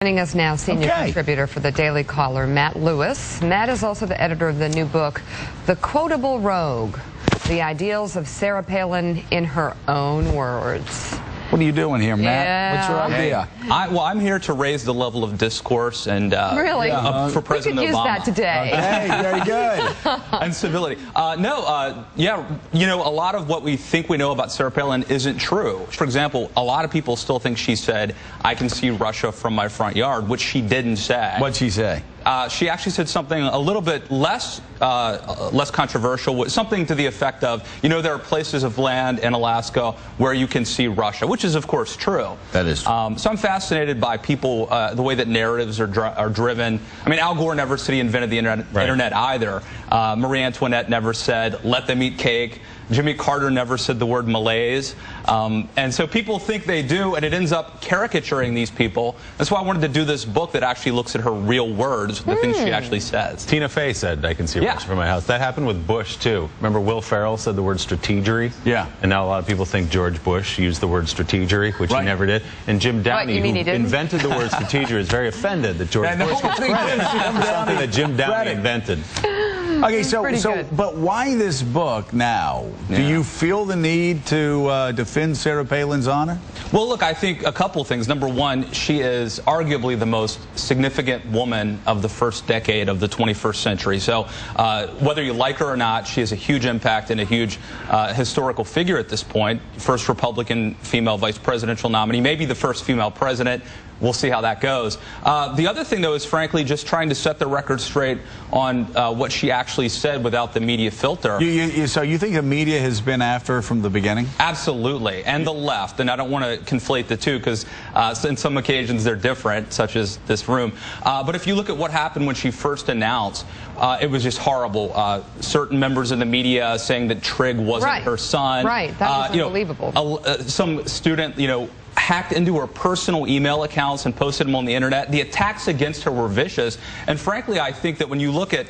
Joining us now, senior contributor for the Daily Caller, Matt Lewis. Matt is also the editor of the new book, The Quotable Rogue, The Ideals of Sarah Palin in Her Own Words. What are you doing here, Matt? Yeah. What's your idea? Well, I'm here to raise the level of discourse and really? For President Obama. We could use that today. Hey, very good. And civility. Yeah, you know, a lot of what we think we know about Sarah Palin isn't true. For example, a lot of people still think she said, "I can see Russia from my front yard," which she didn't say. What'd she say? She actually said something a little bit less controversial, something to the effect of, you know, there are places of land in Alaska where you can see Russia, which is, of course, true. That is true. So I'm fascinated by people, the way that narratives are driven. I mean, Al Gore never said he invented the internet either. Marie Antoinette never said, "Let them eat cake." Jimmy Carter never said the word malaise. And so people think they do, and it ends up caricaturing these people. That's why I wanted to do this book that actually looks at her real words, the things she actually says. Tina Fey said, "I can see Russia from my house." That happened with Bush, too. Remember Will Ferrell said the word strategery? Yeah. And now a lot of people think George Bush used the word strategery, which he never did. And Jim Downey, who invented the word strategery, is very offended that George Bush gets credit for something that Jim Downey invented. Okay, but why this book now? Do you feel the need to defend Sarah Palin's honor? Well, look, I think a couple things. Number one, she is arguably the most significant woman of the first decade of the 21st century. So whether you like her or not, she has a huge impact and a huge historical figure at this point. First Republican female vice presidential nominee, maybe the first female president. We'll see how that goes. The other thing, though, is frankly just trying to set the record straight on what she actually said without the media filter. So you think the media has been after her from the beginning? Absolutely, and the left. And I don't want to conflate the two because in some occasions they're different, such as this room. But if you look at what happened when she first announced, it was just horrible. Certain members of the media saying that Trigg wasn't her son. Right, that was unbelievable. Some student, hacked into her personal email accounts and posted them on the internet. The attacks against her were vicious. And frankly, I think that when you look at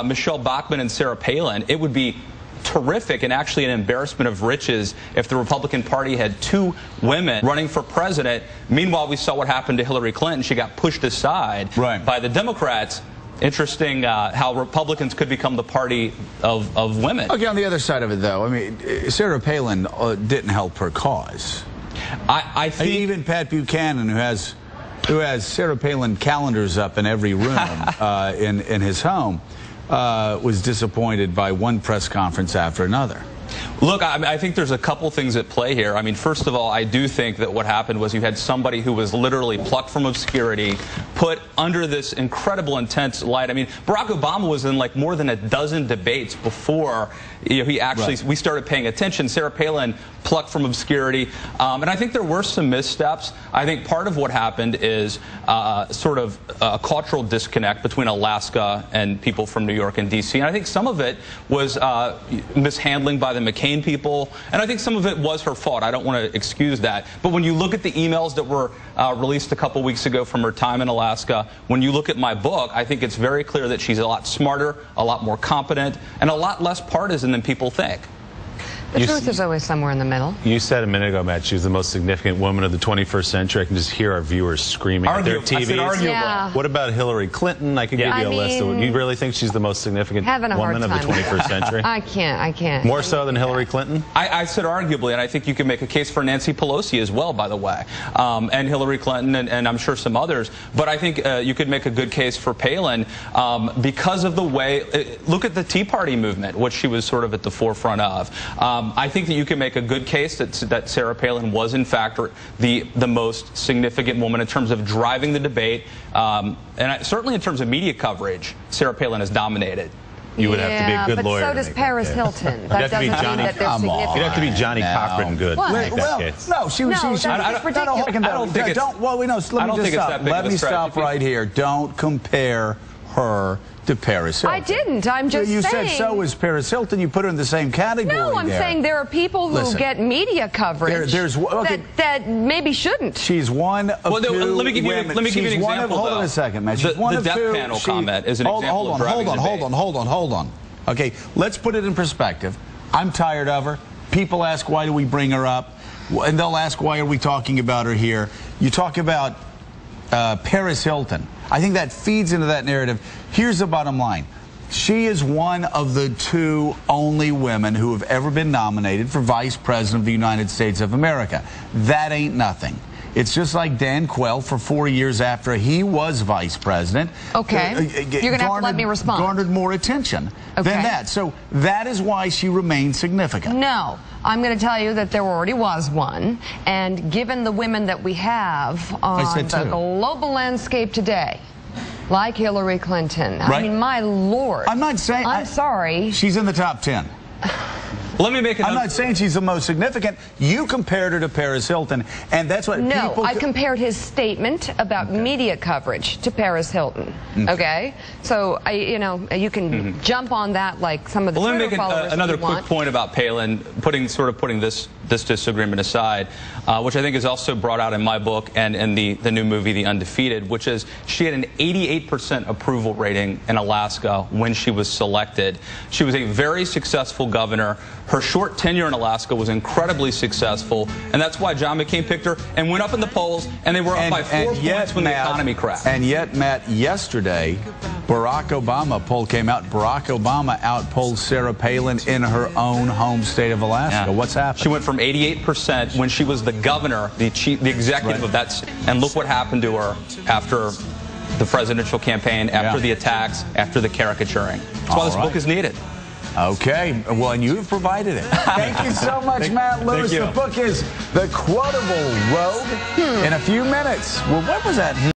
Michelle Bachmann and Sarah Palin, it would be terrific and actually an embarrassment of riches if the Republican Party had two women running for president. Meanwhile, we saw what happened to Hillary Clinton. She got pushed aside by the Democrats. Interesting how Republicans could become the party of women. Okay, on the other side of it, though, I mean, Sarah Palin didn't help her cause. I think even Pat Buchanan, who has Sarah Palin calendars up in every room in his home, was disappointed by one press conference after another. Look, I think there's a couple things at play here. I mean, first of all, I do think that what happened was you had somebody who was literally plucked from obscurity, put under this incredible intense light. I mean, Barack Obama was in like more than a dozen debates before he actually we started paying attention. Sarah Palin plucked from obscurity, and I think there were some missteps. I think part of what happened is sort of a cultural disconnect between Alaska and people from New York and D.C. And I think some of it was mishandling by the McCain people, and I think some of it was her fault. I don't want to excuse that. But when you look at the emails that were released a couple weeks ago from her time in Alaska, when you look at my book, I think it's very clear that she's a lot smarter, a lot more competent, and a lot less partisan than people think. The truth is always somewhere in the middle. You said a minute ago, Matt, she was the most significant woman of the 21st century. I can just hear our viewers screaming at their TVs. I said arguably. What about Hillary Clinton? I could give you a list of. You really think she's the most significant woman of the 21st century? I can't. More so than Hillary Clinton? I said arguably, and I think you can make a case for Nancy Pelosi as well, by the way, and Hillary Clinton, and I'm sure some others. But I think you could make a good case for Palin because of the way. Look at the Tea Party movement, which she was sort of at the forefront of. I think that you can make a good case that Sarah Palin was, in fact, the most significant woman in terms of driving the debate, and certainly in terms of media coverage, Sarah Palin has dominated. You would have to be a good lawyer. But so does Paris Hilton. That doesn't mean that they're significant. You'd have to be Johnny Cochran good to make that case. No, she was. I don't think it's. Let me stop right here. Don't compare her to Paris Hilton. I didn't. I'm just saying. You said so is Paris Hilton. You put her in the same category. No, I'm saying there are people who get media coverage that maybe shouldn't. She's one of two. Let me give you an example. Hold on a second, man. She's one the of death two. Panel comment is an example of driving debate. Hold on. Okay, let's put it in perspective. I'm tired of her. People ask, why do we bring her up? And they'll ask, why are we talking about her here? You talk about Paris Hilton. I think that feeds into that narrative. Here's the bottom line. She is one of the 2 only women who have ever been nominated for Vice President of the United States of America. That ain't nothing. It's just like Dan Quayle for 4 years after he was vice president. Okay. You're going to have to let me respond. Garnered more attention than that. So that is why she remains significant. No. I'm going to tell you that there already was one. And given the women that we have on the global landscape today, like Hillary Clinton, I mean, my Lord. I'm not saying... I'm sorry. She's in the top 10. Let me make it. I'm not saying she's the most significant. You compared her to Paris Hilton, and that's what people... No, I compared his statement about media coverage to Paris Hilton. Okay? So, you can jump on that like some of the Twitter followers. Let me make another quick point about Palin, putting this disagreement aside, which I think is also brought out in my book and in the new movie, The Undefeated, which is she had an 88% approval rating in Alaska when she was selected. She was a very successful governor. Her short tenure in Alaska was incredibly successful, and that's why John McCain picked her and went up in the polls, and they were up by 4 points when the economy crashed. And yet, Matt, yesterday, Barack Obama poll came out. Barack Obama outpolled Sarah Palin in her own home state of Alaska. What's happened? She went from 88% when she was the governor, the executive of that, and look what happened to her after the presidential campaign, after the attacks, after the caricaturing. That's why this book is needed. Okay, well, and you've provided it. Thank you so much, Matt Lewis. The book is The Quotable Rogue. In a few minutes. Well, what was that?